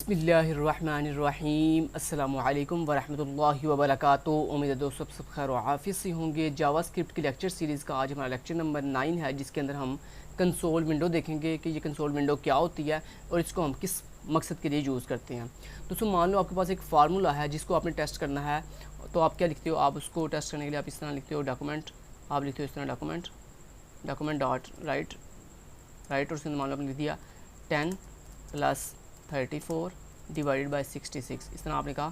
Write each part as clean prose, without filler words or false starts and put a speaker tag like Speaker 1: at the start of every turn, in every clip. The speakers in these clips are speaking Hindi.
Speaker 1: बिस्मिल्लाहिर्रहमानिर्रहीम अस्सलामुअलैकुम वरहमतुल्लाहि वबरकातुहू। उम्मीद है दोस्तों सब खैर आफियत से होंगे। जावास्क्रिप्ट की लेक्चर सीरीज़ का आज हमारा लेक्चर नंबर 9 है, जिसके अंदर हम कंसोल विंडो देखेंगे कि ये कंसोल विंडो क्या होती है और इसको हम किस मकसद के लिए यूज़ करते हैं। दोस्तों मान लो आपके पास एक फार्मूला है जिसको आपने टेस्ट करना है, तो आप क्या लिखते हो, आप उसको टेस्ट करने के लिए आप इस तरह लिखते हो डॉक्यूमेंट, आप लिखते हो इस तरह डॉक्यूमेंट डॉट राइट और उसके अंदर मान लो आपने लिख दिया 10 + 34 डिवाइडेड बाय 66, इस तरह आपने कहा।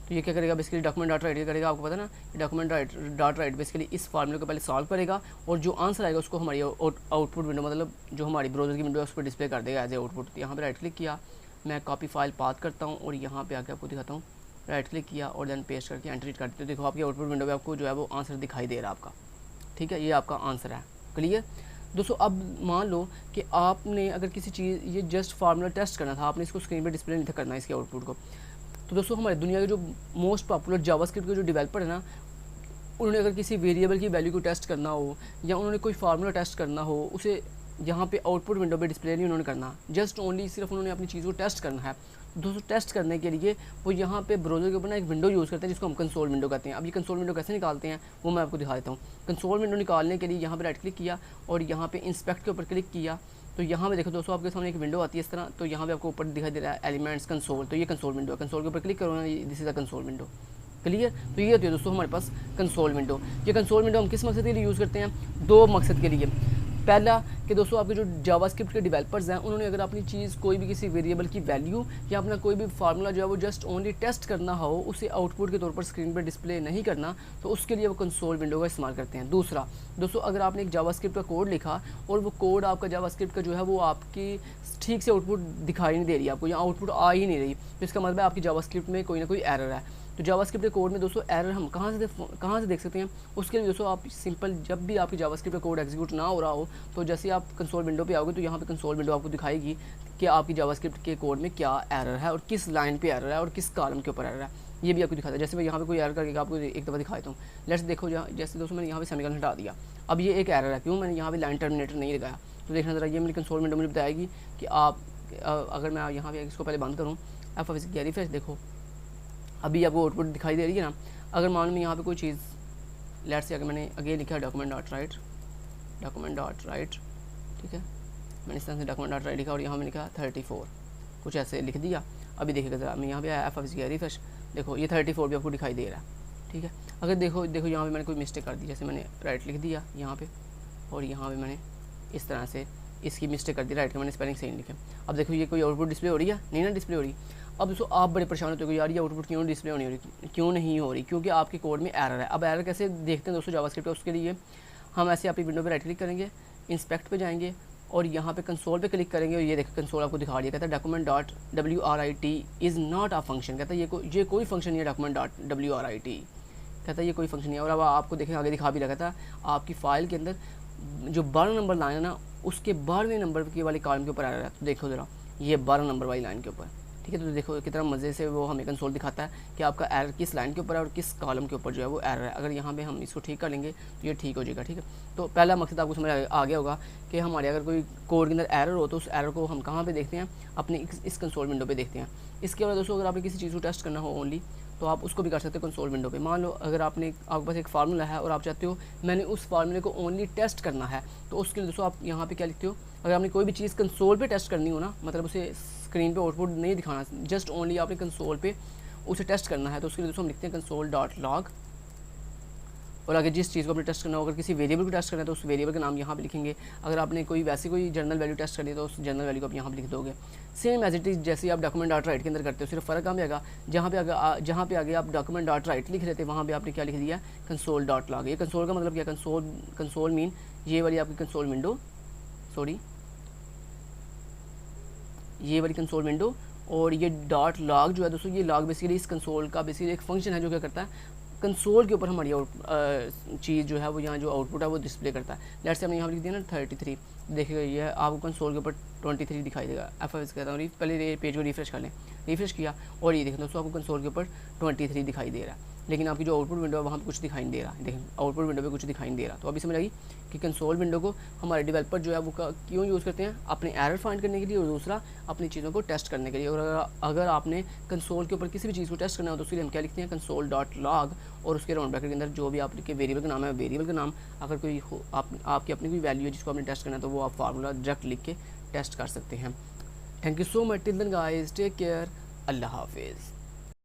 Speaker 1: तो ये क्या करेगा, बेसिकली डॉक्यूमेंट डॉट राइट करेगा, आपको पता है ना, डॉक्यूमेंट डॉट राइट बेसिकली इस फार्मूले को पहले सॉल्व करेगा और जो आंसर आएगा उसको हमारी आउटपुट विंडो, मतलब जो हमारी ब्राउज़र की विंडो है उस पर डिस्प्ले कर देगा एज ए आउटपुट। तो यहाँ पे राइट क्लिक किया, मैं कॉपी फाइल पाथ करता हूँ और यहाँ पे आके आपको दिखाता हूँ। राइट क्लिक किया और देन पेस्ट करके एंटर कर देते हो। देखो आपकी आउटपुट विंडो पे आपको जो है वो आंसर दिखाई दे रहा है आपका, ठीक है, ये आपका आंसर है। क्लियर दोस्तों। अब मान लो कि आपने अगर किसी चीज़, ये जस्ट फार्मूला टेस्ट करना था, आपने इसको स्क्रीन पे डिस्प्ले नहीं था करना इसके आउटपुट को। तो दोस्तों हमारी दुनिया के जो मोस्ट पॉपुलर जावास्क्रिप्ट के जो डेवलपर है ना, उन्होंने अगर किसी वेरिएबल की वैल्यू को टेस्ट करना हो या उन्होंने कोई फार्मूला टेस्ट करना हो, उसे यहाँ पे आउटपुट विंडो पे डिस्प्ले नहीं उन्होंने करना, जस्ट ओनली सिर्फ उन्होंने अपनी चीज़ को टेस्ट करना है। दोस्तों टेस्ट करने के लिए वो यहाँ पे ब्राउज़र के ऊपर ना एक विंडो यूज़ करते हैं जिसको हम कंसोल विंडो कहते हैं। अब ये कंसोल विंडो कैसे निकालते हैं वो मैं आपको दिखा देता हूँ। कंसोल विंडो निकालने के लिए यहाँ पे राइट क्लिक किया और यहाँ पे इंस्पेक्ट के ऊपर क्लिक किया, तो यहाँ पे देखो दोस्तों आपके सामने एक विंडो आती है इस तरह। तो यहाँ पे आपको ऊपर दिखाई दे रहा है एलिमेंट्स कंसोल, तो ये कंसोल विंडो है। कंसोल के ऊपर क्लिक करो ना, this is a console window. Clear. तो ये होती है दोस्तों हमारे पास कंसोल विंडो। ये कंसोल विंडो हम किस मकसद के लिए यूज़ करते हैं, दो मकसद के लिए। पहला कि दोस्तों आपके जो जावास्क्रिप्ट के डेवलपर्स हैं, उन्होंने अगर अपनी चीज़ कोई भी किसी वेरिएबल की वैल्यू या अपना कोई भी फार्मूला जो है वो जस्ट ओनली टेस्ट करना हो, उसे आउटपुट के तौर पर स्क्रीन पर डिस्प्ले नहीं करना, तो उसके लिए वो कंसोल विंडो का इस्तेमाल करते हैं। दूसरा दोस्तों, अगर आपने एक जावास्क्रिप्ट का कोड लिखा और वो कोड आपका जावास्क्रिप्ट का जो है वो आपकी ठीक से आउटपुट दिखाई नहीं दे रही, आपको यहाँ आउटपुट आ ही नहीं रही, तो इसका मतलब है आपकी जावास्क्रिप्ट में कोई ना कोई एरर है। तो जावास्क्रिप्ट के कोड में दोस्तों एरर हम कहाँ से देख सकते हैं, उसके लिए दोस्तों आप सिंपल, जब भी आपकी जावास्क्रिप्ट का कोड एग्जीक्यूट ना हो रहा हो, तो जैसे आप कंसोल विंडो पे आओगे तो यहाँ पे कंसोल विंडो आपको दिखाएगी कि आपकी जावास्क्रिप्ट के कोड में क्या एरर है और किस लाइन पे एरर है और किस कॉलम के ऊपर एरर है, ये भी आपको दिखाता है। जैसे मैं यहाँ पे कोई एरर करके आपको एक दफ़ा दिखाता हूँ। लेट्स देखो, जैसे दोस्तों मैंने यहाँ पे सेमीकोलन हटा दिया, अब ये एक एरर है, क्यों, मैंने यहाँ पे लाइन टर्मिनेटर नहीं लगाया। तो देखना ज़रा, ये मेरी कंसोल विंडो मुझे बताएगी कि आप, अगर मैं यहाँ पे इसको पहले बंद करूँ, F5 की रिफ्रेश, देखो अभी आपको आउटपुट दिखाई दे रही है ना। अगर मान लो मैं यहाँ पे कोई चीज़, लेट्स से अगर मैंने अगेन लिखा है डॉक्यूमेंट डॉट राइट, ठीक है, मैंने इस तरह से डॉक्यूमेंट डॉट राइट लिखा और यहाँ में लिखा 34, कुछ ऐसे लिख दिया। अभी देखिएगा ज़रा, मैं यहाँ पे आया F5 की रिफ्रेश, देखो ये 34 भी आपको दिखाई दे रहा है, ठीक है। अगर देखो यहाँ पे मैंने कोई मिस्टेक कर दी, जैसे मैंने राइट लिख दिया यहाँ पे और यहाँ पे मैंने इस तरह से इसकी मिस्टेक कर दी, राइट का मैंने स्पेलिंग सही नहीं लिखे। अब देखो ये कोई आउटपुट डिस्प्ले हो रही है, नहीं ना डिस्प्ले हो रही। अब दोस्तों आप बड़े परेशान होते हो यार ये आउटपुट क्यों डिस्प्ले क्यों नहीं हो रही, क्योंकि आपके कोड में एरर है। अब एरर कैसे देखते हैं दोस्तों जावास्क्रिप्ट, उसके लिए हम ऐसे आपकी विंडो पे राइट क्लिक करेंगे, इंस्पेक्ट पे जाएंगे और यहाँ पे कंसोल पे क्लिक करेंगे और ये देखो कंसोल आपको दिखा दिया, कहता है document dot WRIT is not a function, कहता है ये कोई फंक्शन नहीं है, डॉक्यूमेंट डॉट WRIT कहता है ये कोई फंक्शन नहीं है। और अब आपको देखें आगे दिखा भी रखा था, आपकी फ़ाइल के अंदर जो 12 नंबर लाइन है ना, उसके 12वें नंबर की वाली कॉलम के ऊपर आ रहा है। तो देखो ज़रा, ये 12 नंबर वाली लाइन के ऊपर, ठीक है। तो देखो कितना मज़े से वो हमें कंसोल दिखाता है कि आपका एरर किस लाइन के ऊपर है और किस कॉलम के ऊपर जो है वो एरर है। अगर यहाँ पे हम इसको ठीक कर लेंगे तो ये ठीक हो जाएगा, ठीक है। तो पहला मकसद आपको समझ आ गया होगा कि हमारे अगर कोई कोड के अंदर एरर हो तो उस एरर को हम कहाँ पे देखते हैं, अपने इस कंसोल विंडो पे देखते हैं। इसके अलावा दोस्तों अगर आपने किसी चीज़ को टेस्ट करना हो ओनली, तो आप उसको भी कर सकते हो कंसोल विंडो पे। मान लो अगर आपके पास एक फार्मूला है और आप चाहते हो मैंने उस फार्मूले को ओनली टेस्ट करना है, तो उसके लिए दोस्तों आप यहाँ पे क्या लिखते हो, अगर आपने कोई भी चीज़ कंसोल पे टेस्ट करनी हो ना, मतलब उसे स्क्रीन पे आउटपुट नहीं दिखाना, जस्ट ओनली आपने कंसोल पे उसे टेस्ट करना है, तो उसके लिए दोस्तों हम लिखते हैं कंसोल डॉट लॉग। और अगर जिस चीज़ को आपने टेस्ट करना हो, अगर किसी वेरिएबल को टेस्ट करना है तो उस वेरिएबल का नाम यहाँ पे लिखेंगे। अगर आपने कोई जनरल वैल्यू टेस्ट करनी है तो उस जनरल वैल्यू को आप यहाँ पे लिख दोगे, सेम एज इट इज़ जैसे आप डॉक्यूमेंट डॉट राइट के अंदर करते हो। सिर्फ फ़र्क कहाँ आएगा, जहाँ पे आगे आप डॉक्यूमेंट डॉट राइट लिख रहे थे, वहाँ पे आपने क्या लिख दिया, कंसोल डॉट लॉग। ये कंसोल का मतलब क्या, कंसोल मीन ये वाली आपकी कंसोल विंडो, सॉरी ये वाली कंसोल विंडो, और ये डॉट लॉग जो है दोस्तों, ये लॉग बेसिकली इस कंसोल का बेसिकली एक फंक्शन है जो क्या करता है, कंसोल के ऊपर हमारी चीज़ जो है वो यहाँ जो आउटपुट है वो डिस्प्ले करता है। लेट्स से हमने यहाँ लिख दिया ना 33, देखिएगा ये आपको कंसोल के ऊपर 23 दिखाई देगा। F5 कहता हूँ, पहले पेज को रिफ्रेश कर लें, रिफ्रेश किया और ये देखें दोस्तों आपको कंसोल के ऊपर 23 दिखाई दे रहा है। लेकिन आपकी जो आउटपुट विंडो है वहाँ पे कुछ दिखाई नहीं दे रहा है। देखें आउटपुट विंडो पे कुछ दिखाई नहीं दे रहा। तो अभी समझ आई कि कंसोल विंडो को हमारे डेवलपर जो है वो क्यों यूज़ करते हैं, अपने एरर फाइंड करने के लिए, और दूसरा अपनी चीज़ों को टेस्ट करने के लिए। और अगर आपने कंसोल के ऊपर किसी भी चीज़ को टेस्ट करना हो तो उसके लिए हम क्या लिखते हैं, console.log, और उसके राउंड ब्रैकेट के अंदर जो भी आपके वेरिएबल का नाम है, वेरिएबल का नाम, अगर कोई आपकी अपनी कोई वैल्यू है जिसको आपने टेस्ट करना है तो वो आप फार्मूला डायरेक्ट लिख के टेस्ट कर सकते हैं। Thank you so much, till then guys, take care, अल्लाह हाफिज़।